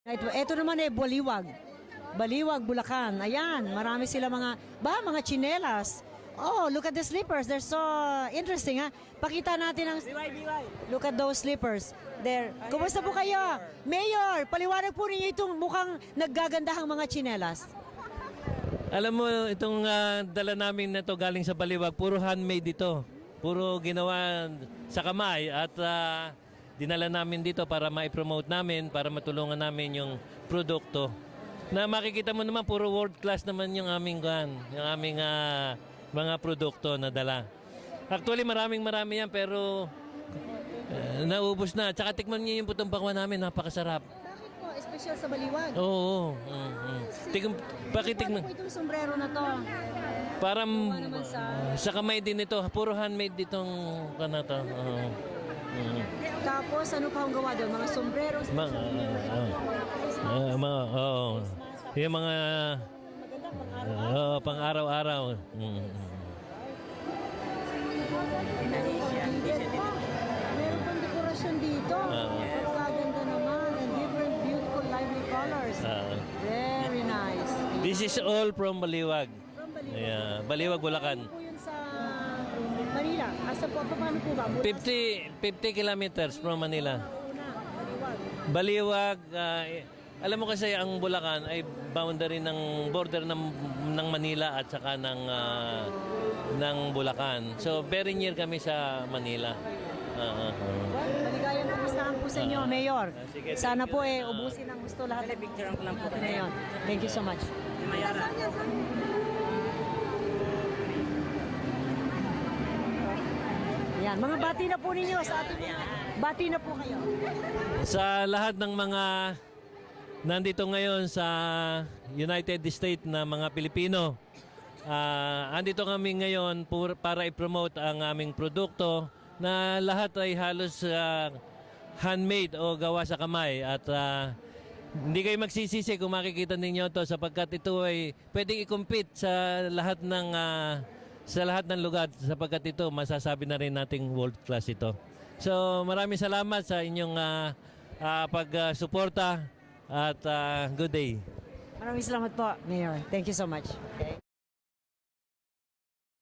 Ito naman Baliwag. Baliwag, Bulacan. Ayan, marami sila mga tsinelas. Oh, look at the slippers. They're so interesting, ha? Pakita natin ang... Look at those slippers. There. Kumusta po kayo? Mayor, paliwanag po ninyo itong mukhang naggagandahang mga tsinelas. Alam mo, itong dala namin na to galing sa Baliwag, puro handmade ito. Puro ginawa sa kamay at dinala namin dito para ma-promote namin, para matulungan namin yung produkto. Na makikita mo naman, puro world class naman yung aming mga produkto na dala. Actually, marami yan, pero naubos na. Tsaka tikman niyo yung putong pakwan namin, napakasarap. Bakit po? Espesyal sa Baliwag? Oo. Pakitikman. Ano po itong sombrero na to? Parang sa kamay din ito. Puro handmade ditong kanata. Tapos, ano pa ang gawa doon? Mga sombrero? Yung mga pang-araw-araw. Meron pang dekorasyon dito. Pero kaganda naman. And different beautiful lively colors. Very nice. This is all from Baliwag. From Baliwag. Yeah, Baliwag, Bulacan. Po yun sa Manila. Asa po, paano po ba? 50 kilometers from Manila. Baliwag. Baliwag, alam mo kasi ang Bulacan ay boundary ng border ng Manila at saka ng Bulacan. So very near kami sa Manila. Maligayang kamustahan po sa inyo, Mayor. Sige, Sana po ubusin ang gusto lahat. Picture ko lang po. Ngayon. Thank you so much. Mayara. Yan, mga bati na po ninyo sa ating mga... Bati na po kayo. Sa lahat ng mga nandito ngayon sa United States na mga Pilipino, andito kami ngayon para i-promote ang aming produkto na lahat ay halos handmade o gawa sa kamay at hindi kayo magsisisi kung makikita ninyo to sapagkat ito ay pwedeng i-compete sa lahat ng lugar sapagkat ito masasabi na rin nating world class ito. So maraming salamat sa inyong pagsuporta at good day. Maraming salamat po, Mayor. Thank you so much. Okay.